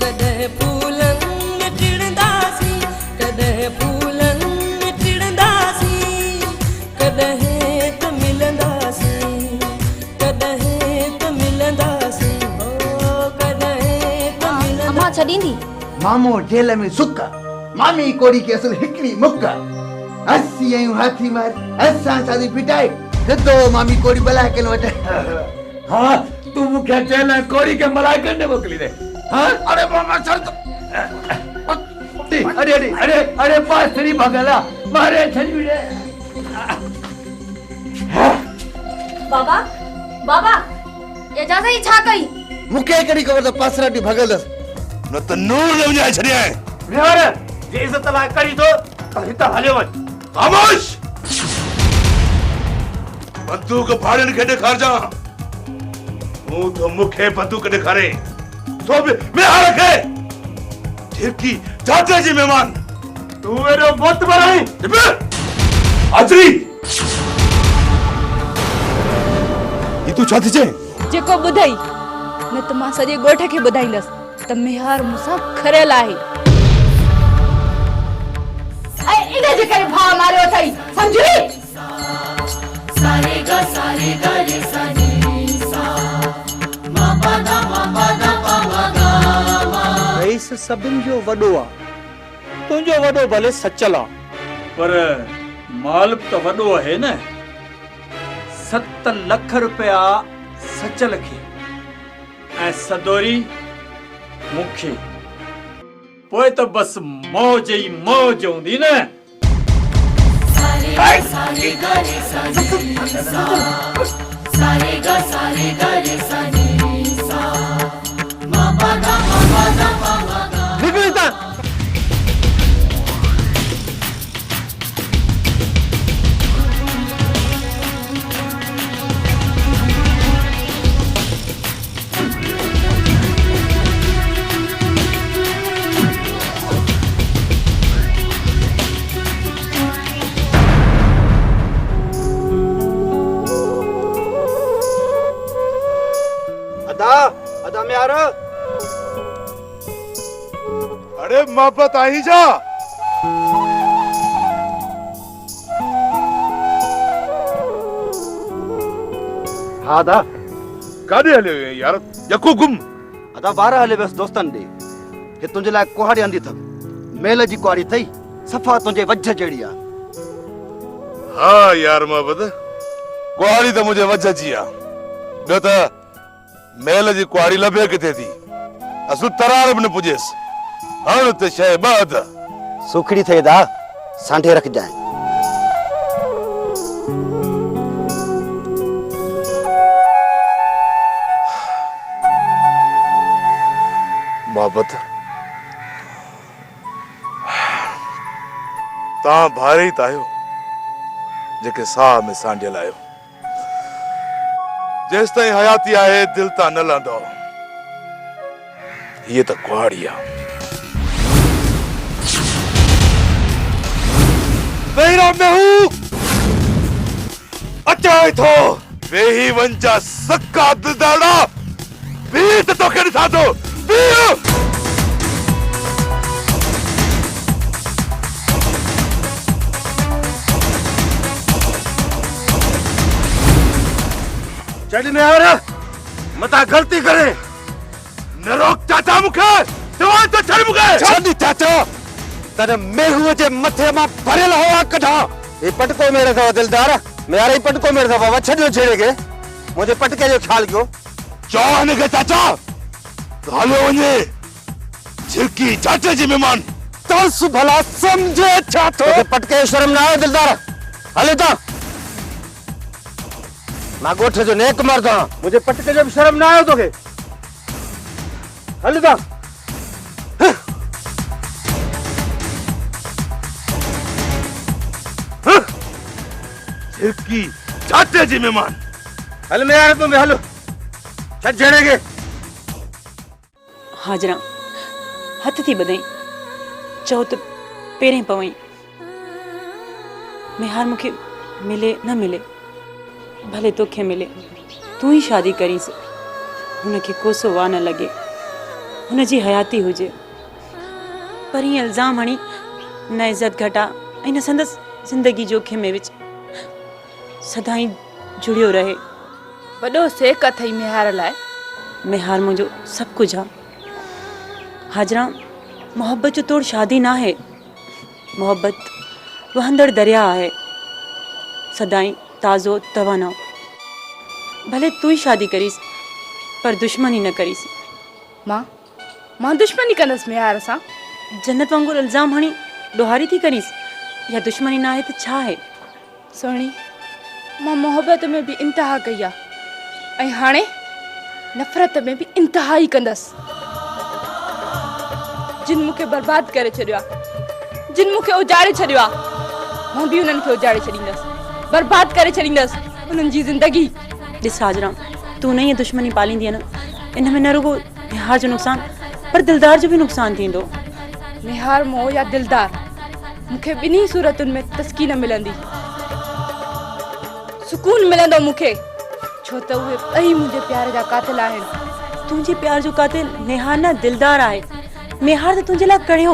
कॾहिं फूलनि में टिड़ंदासीं, कॾहिं फूलनि में टिड़ंदासीं, कॾहिं त मिलंदासीं, कॾहिं त मिलंदासीं, हो कॾहिं त मिलंदासीं। अम्मा छॾींदी? मामो जेल में सुक, मामी कोड़ी के असल हिकड़ी मुक। असी आयूं हाथी मार, असां शादी पिटाए सिधो मामी कोड़ी बलाए के वटे। हाँ तू मुखे जेल कोड़ी के मलाई करने मोकली दे। हाँ अरे मामा सर अरे अरे अरे अरे पासरी भगला मारे छलुड़े। बाबा बाबा ये जा सही छा कई? मुके कड़ी खबर त पासराटी भगलस न त नूर न वञाए छॾिया मेहर जे इज्जत लाइ करी तो हितां हलियो वञ। खामोश बंदूक फाड़न के ॾेखारजां। तूं तो मुखे बंदूक ॾेखारे तो बि मेहार खे ठिरकी जाते जी मेहमान। तू एॾो मोतबर आहीं? हाज़री ये तू छा थी चए? जेको ॿुधाई न त मां सॼे ॻोठ खे ॿुधाईंदसि त मेहार मूंसां खरियल आहे ऐं इन जे करे भाउ मारियो अथई, सम्झी? सारे गा रे सा नी सा मा पा दा पा मा गा मा। रईस सभिनि जो वॾो आहे, तुंहिंजो वॾो भले सचल आहे पर मालिक त वॾो आहे न। 7 लख रुपया सचल खे ऐं सदोरी मूंखे, पोइ त बस मौज ई मौज हूंदी न। सारे गा रे सा नी सा सारे गा रे सा नी सा मा पा दा पा मा गा। निकलता अदा में आ रहा। अरे मोहब्बत आई जा। हाँ दा काॾे हलियो यार यको गुम? अदा 12 हले बस दोस्तन दे हे तुंहिंजे लाइ कुहाड़ी आंदी अथव। मेल जी कुहाड़ी अथई, सफ़ा तुंहिंजे वझ जहिड़ी आहे। हाँ यार मोहब्बत कुहाड़ी त मुझे वझ जी आ। ॿियो त मेल जी कुहाड़ी लभे किथे थी? असु तरार बि न पुॼेसि। हाणे त शइ ॿ त सुखड़ी थे दा सांढे रख जाए। मोहब्बत तव्हां भारे त आहियो जेके साह में सांडियल आहियो। जेसि ताईं हयाती आहे दिल तां न लहंदो। ये त कुहाड़ी आहे। मेरा में हूं अचाए थो वेही वंजा सक्का दिलदाड़ा भी तो के ॾिसां थो। चढ़ में आ रहा मता गलती करे न रोक चाचा मुखे तव्हां तो छड़ मुखे छड़ी चाचा तर मैं हुए जे मथे मां भरल हवा कढा। ये पटको मेरे था दिलदार, मेरा ही पटको मेरे था बाबा। छड़ो छेड़े के मुझे पटके जो ख्याल क्यों? चौहान के चाचा हालो वने झिरकी चाचा जी मेहमान तस भला समझे छा तो पटके शर्म ना आयो दिलदार। हले ता मां गोठ जो नेक मर्द हां, मुझे पटके जो शर्म ना आयो तोके। हले ता झिरकी चाचा जी मेहमान हल में यार तुम हलो छट छेड़ेगे। हाजरा हथ थी ॿधई, चओ त पेरें पवई। मेहार मूंखे मिले न मिले भले तोखे मिले, तू ही शादी करीस, हुनखे कोसो वाह न लगे। हुनजी हयाती हुजे, पर हीअं इल्ज़ाम हणी न इज़त घटा ऐं न संदसि ज़िंदगी जोखिम में विच सदाईं जुड़ियो रहे। वॾो सेक अथई मेहार लाइ। मेहार मुंहिंजो सभु कुझु आहे। हाजरा, मोहब्बत जो तोड़ शादी ना है, मोहब्बत वहंदड़ दरिया है, सदाईं ताज़ो तवानो। भले तू ही शादी करीस पर दुश्मनी न करीस। मां दुश्मनी कंदसि मेहार सां? जन्नत वांगुरु इल्ज़ाम हणी ॾोहारी थी करीस, या दुश्मनी ना आहे त छा आहे? सुहिणी, मां मोहब्बत में बि इंतिहा कई आहे ऐं हाणे नफ़रत में बि इंतिहा ई कंदसि। जिन मूंखे बर्बाद करे छॾियो आहे, जिन मूंखे उजाड़े छॾियो आहे, मां बि उन्हनि खे उजाड़े छॾींदसि, बर्बाद करे छॾींदसि उन्हनि जी ज़िंदगी। ॾिस हाजरा, तूं न ईअं दुश्मनी पालींदी न, इन में न रुगो मेहार जो नुक़सानु पर दिलदार जो बि नुक़सानु थींदो। मेहार मोह या दिलदार, मूंखे ॿिन्ही सूरतुनि में तस्कीन मिलंदी, सुकून मिलंदो मूंखे, छो त उहे ॿई मुंहिंजे प्यार जा कातिल आहिनि। तुंहिंजे प्यार जो कातिल मेहार न दिलदार आहे। मेहार त तुंहिंजे लाइ कढ़ियो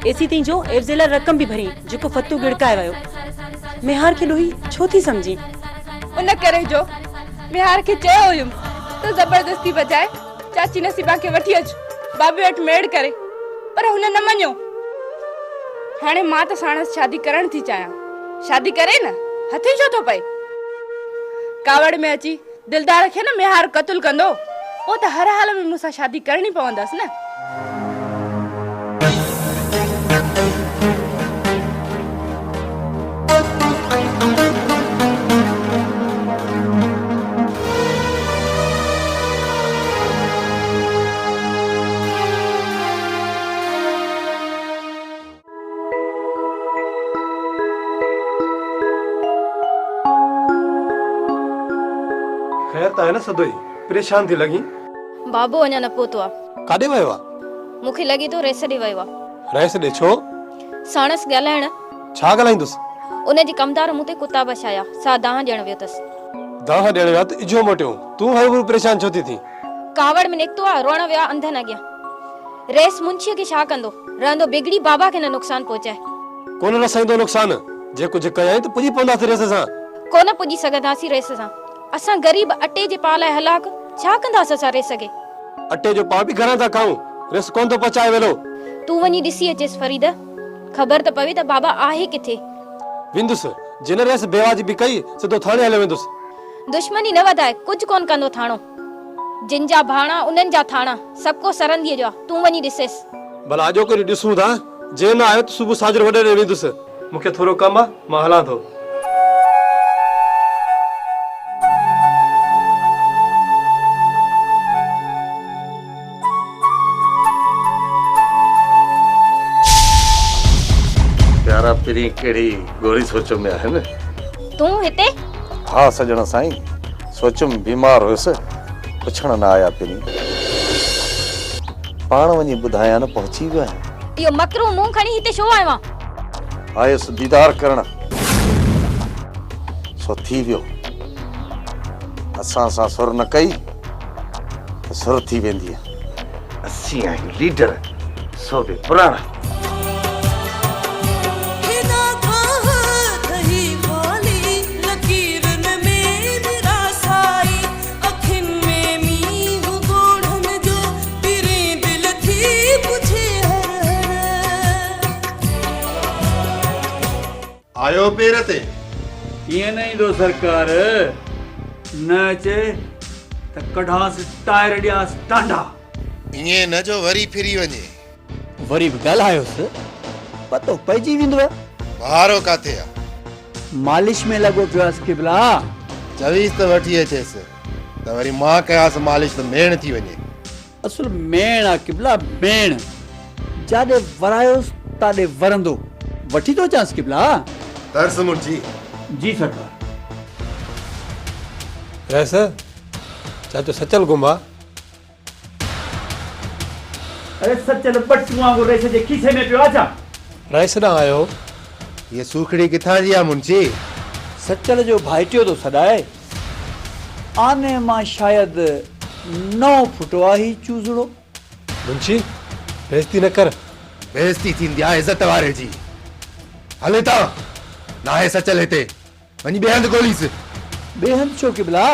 एसी ताईं जो एफ़ जे लाइ रक़म बि भरी जेको फतू गिड़काए वियो। मेहार खे ॾोही छो थी सम्झी? उन करे जो मेहार खे चयो हुयुमि त ज़बरदस्ती बजाए चाची नसीबा खे वठी अच बाबे वटि मेड़ करे, पर हुन न मञियो। हाणे मां त साणसि शादी करण थी चाहियां, शादी करे न, हथी छो थो पए? कावड़ में अची दिलदार खे न मेहार क़तल कंदो, पोइ त हर हाल में मूंसां शादी करणी पवंदसि न। खैर त आहे न सदोई, परेशान थी लगी? बाबू अञा न पहुतो आहे। काॾे वियो आहे? मूंखे लॻे थो रेस ॾे वियो आहे। रहिस ॾे छो? साणसि ॻाल्हाइण। छा ॻाल्हाईंदुसि? उनजी कमदार मूं ते कुता बछाया, सा दाह ॾियण वियो अथसि। दाह ॾियण विया त इजो मोटियो, तूं हर परेशान छो थी थी? कावड़ में निकितो आहे, रोअण विया अंधनि अॻियां। रेस मुंशीअ खे छा कंदो, रहंदो बिगड़ी बाबा खे न नुक़सान पहुचाए। कोन रसाईंदो नुक़सान, जे कुझु कयाई त पुॼी पवंदासीं रेस सां। कोन पुॼी सघंदासीं रेस सां। असां ग़रीब अटे जे पा लाइ हलाक छा कंदासीं असां रेस खे? अटे जो पा बि घरां था खाऊं, रेस कोन थो पचाए वेलो। तूं वञी ॾिसी अचेसि फरीद, ख़बर त पवे त बाबा आहे किथे। वेंदुसि, जिन रेस बेवाजिबी कई सिधो थाणे हलियो वेंदुसि। दुश्मनी न वधाए, कुझु कोन कंदो थाणो। जिन जा भाणा उन्हनि जा थाणा, सभु को सरंदीअ जो आहे। तूं वञी ॾिसेसि। भला अॼो करी ॾिसूं था, जे न आयो त सुबुह साजर वॾे ॾे वेंदुसि। मूंखे थोरो कमु आहे, मां हलां थो। प्यारा पिरी केड़ी गोरी सोचो में है न? तूं हिते? हाँ सजण साईं, सोचम बीमार हुयसि, पुछण न आया पिरी। पाण वञी ॿुधाया न पहुची वियो आहियां। इहो मकरू मुंहुं खणी हिते छो आयो आहे? आयुसि दीदार करण, सो थी वियो। असां सां सुर न कई त सुर थी वेंदी आहे। असीं आहियूं लीडर, सो बि पुराणा। आयो पेर ते? ईअं न ईंदो सरकार, न अचे त कढांसि टायर ॾियांसि टांडा। ईअं न जो वरी फिरी वञे। वरी बि ॻाल्हायोसि, पतो पइजी वेंदो। बहारो काथे आहे? मालिश में लॻो पियो आहे किबला। चवीस त वठी अचेसि त वरी मां कयांसि मालिश त मेण थी वञे। असुल मेण आहे किबला, मेण। जाॾे वरायोसि ताॾे वरंदो। वठी थो अचांसि किबला। तरस मुंशी। जी सरकार। रहिस, चाचो सचल गुमा। अरे सचल बट्टू वांगुरु रेस जे खीसे में पियो अचां। रहिस न आयो? ये सूखड़ी किथां जी आहे मुंशी? सचल जो भाइटियो तो सॾाए। आने मां शायद 9 फुट आहे चूज़ड़ो। मुंशी बेइज्जती न कर। बेइज्जती थींदी आहे इज़त वारे जी। हले ता ना आहे सच लेते वञी ॿिए हंधि ॻोल्हीसि। ॿिए हंधि छो किबला?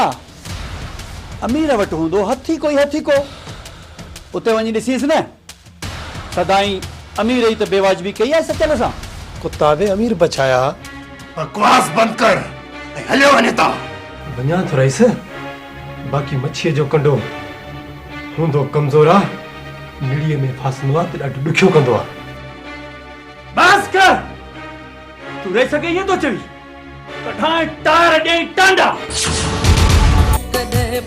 अमीर वटि हूंदो हथी को उते वञी ॾिसीसि न। सदाई अमीर ई त बेवाजिबी कई आहे सचल सां। कुत्ता वे अमीर बचाया। बकवास बंदि कर ऐं हलियो वञे ता। वञा थो रईस, बाक़ी मच्छीअ जो कंडो हूंदो कमज़ोर आहे, मिड़ीअ में फासंदो आहे त ॾाढो ॾुखियो कंदो आहे। बस कर, तू रही सघे ईअं थो चवी? कढाए टायर ॾेई टांडा। कॾहिं